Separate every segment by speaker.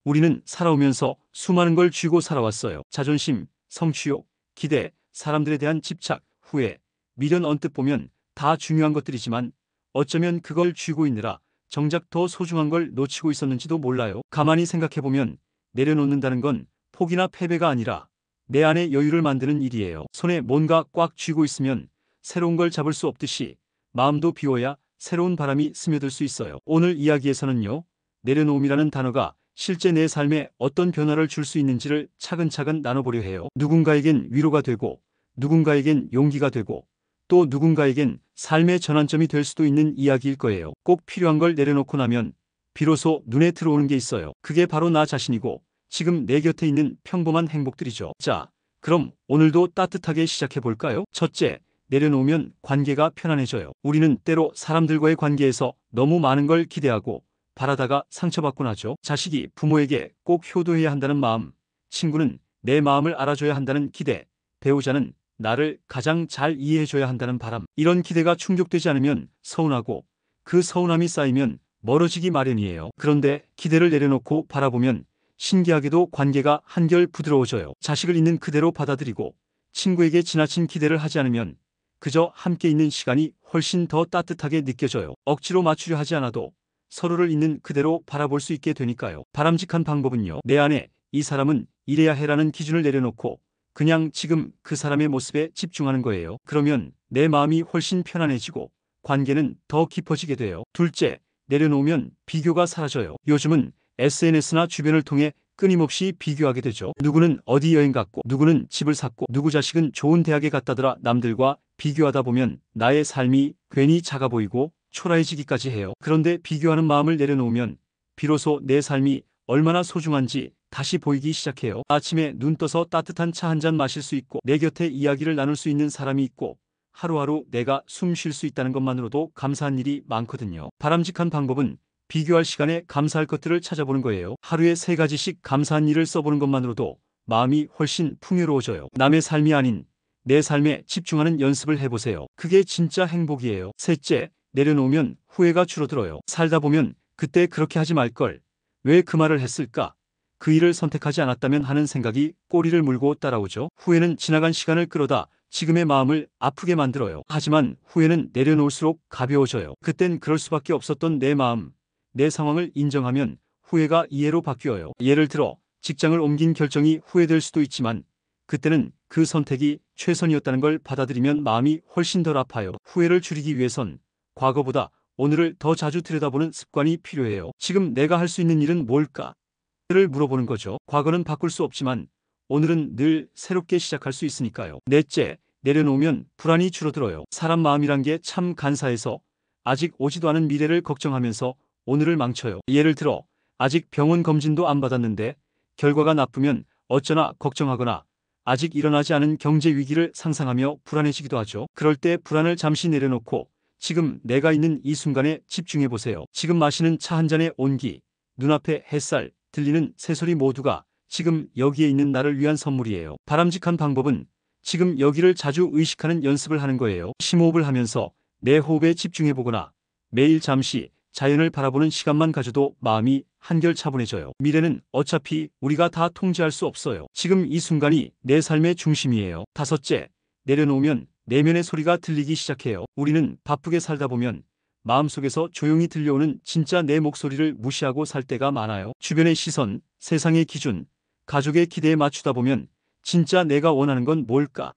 Speaker 1: 우리는 살아오면서 수많은 걸 쥐고 살아왔어요. 자존심, 성취욕, 기대, 사람들에 대한 집착, 후회, 미련 언뜻 보면 다 중요한 것들이지만 어쩌면 그걸 쥐고 있느라 정작 더 소중한 걸 놓치고 있었는지도 몰라요. 가만히 생각해보면 내려놓는다는 건 포기나 패배가 아니라 내 안에 여유를 만드는 일이에요. 손에 뭔가 꽉 쥐고 있으면 새로운 걸 잡을 수 없듯이 마음도 비워야 새로운 바람이 스며들 수 있어요. 오늘 이야기에서는요, 내려놓음이라는 단어가 실제 내 삶에 어떤 변화를 줄 수 있는지를 차근차근 나눠보려 해요. 누군가에겐 위로가 되고, 누군가에겐 용기가 되고, 또 누군가에겐 삶의 전환점이 될 수도 있는 이야기일 거예요. 꼭 필요한 걸 내려놓고 나면 비로소 눈에 들어오는 게 있어요. 그게 바로 나 자신이고 지금 내 곁에 있는 평범한 행복들이죠. 자, 그럼 오늘도 따뜻하게 시작해 볼까요? 첫째, 내려놓으면 관계가 편안해져요. 우리는 때로 사람들과의 관계에서 너무 많은 걸 기대하고 바라다가 상처받곤 하죠. 자식이 부모에게 꼭 효도해야 한다는 마음, 친구는 내 마음을 알아줘야 한다는 기대, 배우자는 나를 가장 잘 이해해줘야 한다는 바람. 이런 기대가 충족되지 않으면 서운하고 그 서운함이 쌓이면 멀어지기 마련이에요. 그런데 기대를 내려놓고 바라보면 신기하게도 관계가 한결 부드러워져요. 자식을 있는 그대로 받아들이고 친구에게 지나친 기대를 하지 않으면 그저 함께 있는 시간이 훨씬 더 따뜻하게 느껴져요. 억지로 맞추려 하지 않아도 서로를 있는 그대로 바라볼 수 있게 되니까요. 바람직한 방법은요, 내 안에 이 사람은 이래야 해라는 기준을 내려놓고 그냥 지금 그 사람의 모습에 집중하는 거예요. 그러면 내 마음이 훨씬 편안해지고 관계는 더 깊어지게 돼요. 둘째, 내려놓으면 비교가 사라져요. 요즘은 SNS나 주변을 통해 끊임없이 비교하게 되죠. 누구는 어디 여행 갔고, 누구는 집을 샀고, 누구 자식은 좋은 대학에 갔다더라. 남들과 비교하다 보면 나의 삶이 괜히 작아 보이고 초라해지기까지 해요. 그런데 비교하는 마음을 내려놓으면 비로소 내 삶이 얼마나 소중한지 다시 보이기 시작해요. 아침에 눈 떠서 따뜻한 차 한 잔 마실 수 있고, 내 곁에 이야기를 나눌 수 있는 사람이 있고, 하루하루 내가 숨 쉴 수 있다는 것만으로도 감사한 일이 많거든요. 바람직한 방법은 비교할 시간에 감사할 것들을 찾아보는 거예요. 하루에 3가지씩 감사한 일을 써보는 것만으로도 마음이 훨씬 풍요로워져요. 남의 삶이 아닌 내 삶에 집중하는 연습을 해보세요. 그게 진짜 행복이에요. 셋째, 내려놓으면 후회가 줄어들어요. 살다 보면 그때 그렇게 하지 말걸, 왜 그 말을 했을까, 그 일을 선택하지 않았다면 하는 생각이 꼬리를 물고 따라오죠. 후회는 지나간 시간을 끌어다 지금의 마음을 아프게 만들어요. 하지만 후회는 내려놓을수록 가벼워져요. 그땐 그럴 수밖에 없었던 내 마음, 내 상황을 인정하면 후회가 이해로 바뀌어요. 예를 들어 직장을 옮긴 결정이 후회될 수도 있지만 그때는 그 선택이 최선이었다는 걸 받아들이면 마음이 훨씬 덜 아파요. 후회를 줄이기 위해선 과거보다 오늘을 더 자주 들여다보는 습관이 필요해요. 지금 내가 할 수 있는 일은 뭘까? 를 물어보는 거죠. 과거는 바꿀 수 없지만 오늘은 늘 새롭게 시작할 수 있으니까요. 넷째, 내려놓으면 불안이 줄어들어요. 사람 마음이란 게 참 간사해서 아직 오지도 않은 미래를 걱정하면서 오늘을 망쳐요. 예를 들어 아직 병원 검진도 안 받았는데 결과가 나쁘면 어쩌나 걱정하거나 아직 일어나지 않은 경제 위기를 상상하며 불안해지기도 하죠. 그럴 때 불안을 잠시 내려놓고 지금 내가 있는 이 순간에 집중해 보세요. 지금 마시는 차 한 잔의 온기, 눈앞의 햇살, 들리는 새소리 모두가 지금 여기에 있는 나를 위한 선물이에요. 바람직한 방법은 지금 여기를 자주 의식하는 연습을 하는 거예요. 심호흡을 하면서 내 호흡에 집중해 보거나 매일 잠시 자연을 바라보는 시간만 가져도 마음이 한결 차분해져요. 미래는 어차피 우리가 다 통제할 수 없어요. 지금 이 순간이 내 삶의 중심이에요. 다섯째, 내려놓으면 내면의 소리가 들리기 시작해요. 우리는 바쁘게 살다 보면 마음속에서 조용히 들려오는 진짜 내 목소리를 무시하고 살 때가 많아요. 주변의 시선, 세상의 기준, 가족의 기대에 맞추다 보면 진짜 내가 원하는 건 뭘까?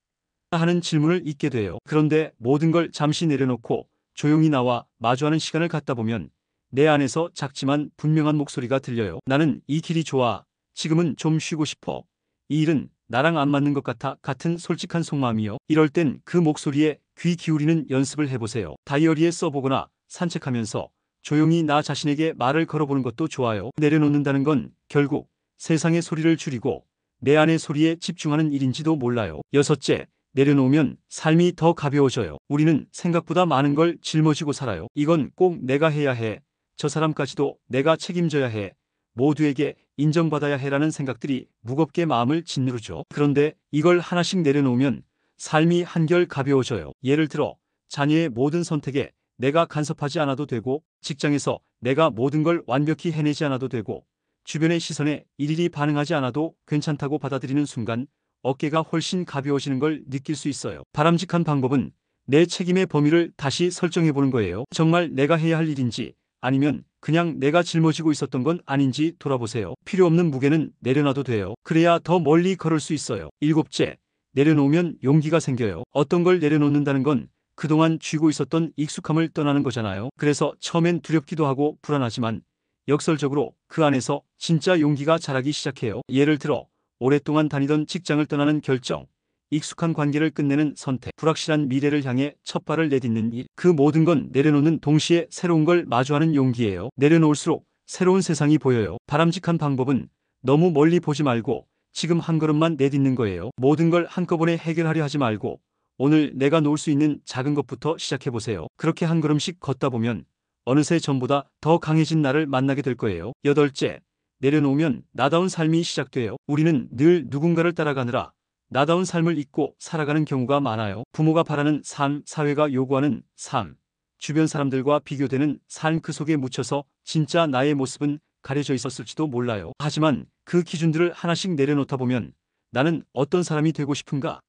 Speaker 1: 하는 질문을 잊게 돼요. 그런데 모든 걸 잠시 내려놓고 조용히 나와 마주하는 시간을 갖다 보면 내 안에서 작지만 분명한 목소리가 들려요. 나는 이 길이 좋아. 지금은 좀 쉬고 싶어. 이 일은 나랑 안 맞는 것 같아. 같은 솔직한 속마음이요. 이럴 땐 그 목소리에 귀 기울이는 연습을 해보세요. 다이어리에 써보거나 산책하면서 조용히 나 자신에게 말을 걸어보는 것도 좋아요. 내려놓는다는 건 결국 세상의 소리를 줄이고 내 안의 소리에 집중하는 일인지도 몰라요. 여섯째, 내려놓으면 삶이 더 가벼워져요. 우리는 생각보다 많은 걸 짊어지고 살아요. 이건 꼭 내가 해야 해. 저 사람까지도 내가 책임져야 해. 모두에게 인정받아야 해라는 생각들이 무겁게 마음을 짓누르죠. 그런데 이걸 하나씩 내려놓으면 삶이 한결 가벼워져요. 예를 들어 자녀의 모든 선택에 내가 간섭하지 않아도 되고, 직장에서 내가 모든 걸 완벽히 해내지 않아도 되고, 주변의 시선에 일일이 반응하지 않아도 괜찮다고 받아들이는 순간 어깨가 훨씬 가벼워지는 걸 느낄 수 있어요. 바람직한 방법은 내 책임의 범위를 다시 설정해 보는 거예요. 정말 내가 해야 할 일인지 아니면 그냥 내가 짊어지고 있었던 건 아닌지 돌아보세요. 필요 없는 무게는 내려놔도 돼요. 그래야 더 멀리 걸을 수 있어요. 일곱째, 내려놓으면 용기가 생겨요. 어떤 걸 내려놓는다는 건 그동안 쥐고 있었던 익숙함을 떠나는 거잖아요. 그래서 처음엔 두렵기도 하고 불안하지만 역설적으로 그 안에서 진짜 용기가 자라기 시작해요. 예를 들어 오랫동안 다니던 직장을 떠나는 결정, 익숙한 관계를 끝내는 선택, 불확실한 미래를 향해 첫 발을 내딛는 일. 그 모든 건 내려놓는 동시에 새로운 걸 마주하는 용기예요. 내려놓을수록 새로운 세상이 보여요. 바람직한 방법은 너무 멀리 보지 말고 지금 한 걸음만 내딛는 거예요. 모든 걸 한꺼번에 해결하려 하지 말고 오늘 내가 놓을 수 있는 작은 것부터 시작해보세요. 그렇게 한 걸음씩 걷다 보면 어느새 전보다 더 강해진 나를 만나게 될 거예요. 여덟째, 내려놓으면 나다운 삶이 시작돼요. 우리는 늘 누군가를 따라가느라 나다운 삶을 잊고 살아가는 경우가 많아요. 부모가 바라는 삶, 사회가 요구하는 삶, 주변 사람들과 비교되는 삶, 그 속에 묻혀서 진짜 나의 모습은 가려져 있었을지도 몰라요. 하지만 그 기준들을 하나씩 내려놓다 보면 나는 어떤 사람이 되고 싶은가?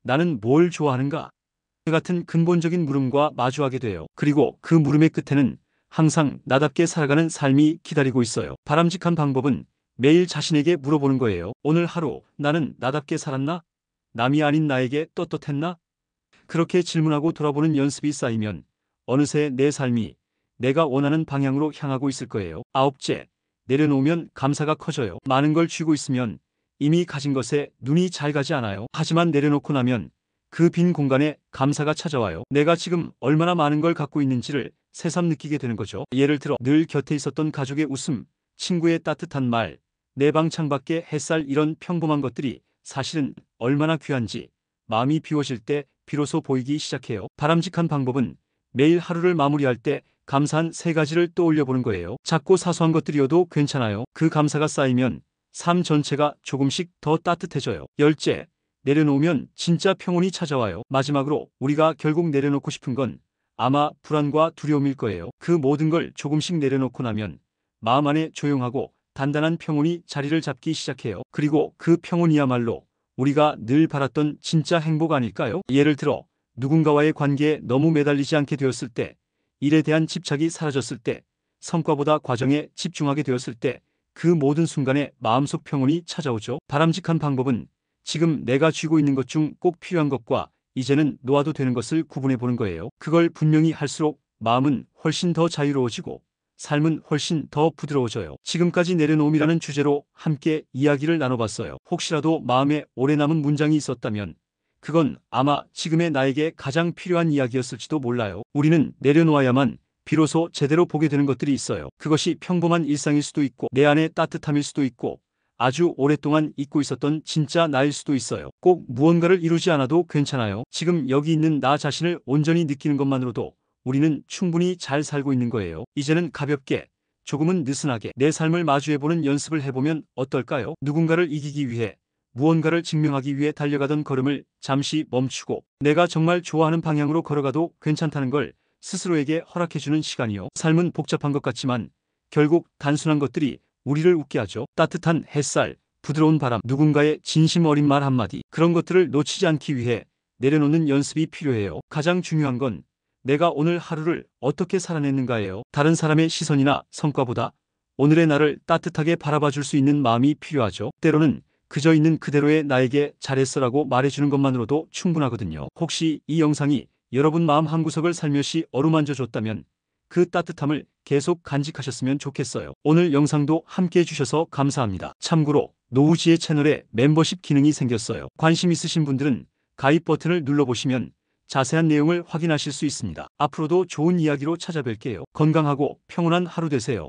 Speaker 1: 나는 뭘 좋아하는가? 같은 근본적인 물음과 마주하게 돼요. 그리고 그 물음의 끝에는 항상 나답게 살아가는 삶이 기다리고 있어요. 바람직한 방법은 매일 자신에게 물어보는 거예요. 오늘 하루 나는 나답게 살았나? 남이 아닌 나에게 떳떳했나? 그렇게 질문하고 돌아보는 연습이 쌓이면 어느새 내 삶이 내가 원하는 방향으로 향하고 있을 거예요. 아홉째, 내려놓으면 감사가 커져요. 많은 걸 쥐고 있으면 이미 가진 것에 눈이 잘 가지 않아요. 하지만 내려놓고 나면 그 빈 공간에 감사가 찾아와요. 내가 지금 얼마나 많은 걸 갖고 있는지를 새삼 느끼게 되는 거죠. 예를 들어 늘 곁에 있었던 가족의 웃음, 친구의 따뜻한 말, 내 방 창밖의 햇살, 이런 평범한 것들이 사실은 얼마나 귀한지 마음이 비워질 때 비로소 보이기 시작해요. 바람직한 방법은 매일 하루를 마무리할 때 감사한 세 가지를 떠올려 보는 거예요. 작고 사소한 것들이어도 괜찮아요. 그 감사가 쌓이면 삶 전체가 조금씩 더 따뜻해져요. 열째, 내려놓으면 진짜 평온이 찾아와요. 마지막으로 우리가 결국 내려놓고 싶은 건 아마 불안과 두려움일 거예요. 그 모든 걸 조금씩 내려놓고 나면 마음 안에 조용하고 단단한 평온이 자리를 잡기 시작해요. 그리고 그 평온이야말로 우리가 늘 바랐던 진짜 행복 아닐까요? 예를 들어 누군가와의 관계에 너무 매달리지 않게 되었을 때, 일에 대한 집착이 사라졌을 때, 성과보다 과정에 집중하게 되었을 때, 그 모든 순간에 마음속 평온이 찾아오죠. 바람직한 방법은 지금 내가 쥐고 있는 것 중 꼭 필요한 것과 이제는 놓아도 되는 것을 구분해 보는 거예요. 그걸 분명히 할수록 마음은 훨씬 더 자유로워지고 삶은 훨씬 더 부드러워져요. 지금까지 내려놓음이라는 주제로 함께 이야기를 나눠봤어요. 혹시라도 마음에 오래 남은 문장이 있었다면 그건 아마 지금의 나에게 가장 필요한 이야기였을지도 몰라요. 우리는 내려놓아야만 비로소 제대로 보게 되는 것들이 있어요. 그것이 평범한 일상일 수도 있고 내 안의 따뜻함일 수도 있고 아주 오랫동안 잊고 있었던 진짜 나일 수도 있어요. 꼭 무언가를 이루지 않아도 괜찮아요. 지금 여기 있는 나 자신을 온전히 느끼는 것만으로도 우리는 충분히 잘 살고 있는 거예요. 이제는 가볍게, 조금은 느슨하게 내 삶을 마주해보는 연습을 해보면 어떨까요? 누군가를 이기기 위해, 무언가를 증명하기 위해 달려가던 걸음을 잠시 멈추고 내가 정말 좋아하는 방향으로 걸어가도 괜찮다는 걸 스스로에게 허락해주는 시간이요. 삶은 복잡한 것 같지만 결국 단순한 것들이 우리를 웃게 하죠. 따뜻한 햇살, 부드러운 바람, 누군가의 진심 어린 말 한마디, 그런 것들을 놓치지 않기 위해 내려놓는 연습이 필요해요. 가장 중요한 건 내가 오늘 하루를 어떻게 살아냈는가예요. 다른 사람의 시선이나 성과보다 오늘의 나를 따뜻하게 바라봐 줄 수 있는 마음이 필요하죠. 때로는 그저 있는 그대로의 나에게 잘했어라고 말해주는 것만으로도 충분하거든요. 혹시 이 영상이 여러분 마음 한구석을 살며시 어루만져 줬다면 그 따뜻함을 계속 간직하셨으면 좋겠어요. 오늘 영상도 함께 해주셔서 감사합니다. 참고로 노우지의 채널에 멤버십 기능이 생겼어요. 관심 있으신 분들은 가입 버튼을 눌러보시면 자세한 내용을 확인하실 수 있습니다. 앞으로도 좋은 이야기로 찾아뵐게요. 건강하고 평온한 하루 되세요.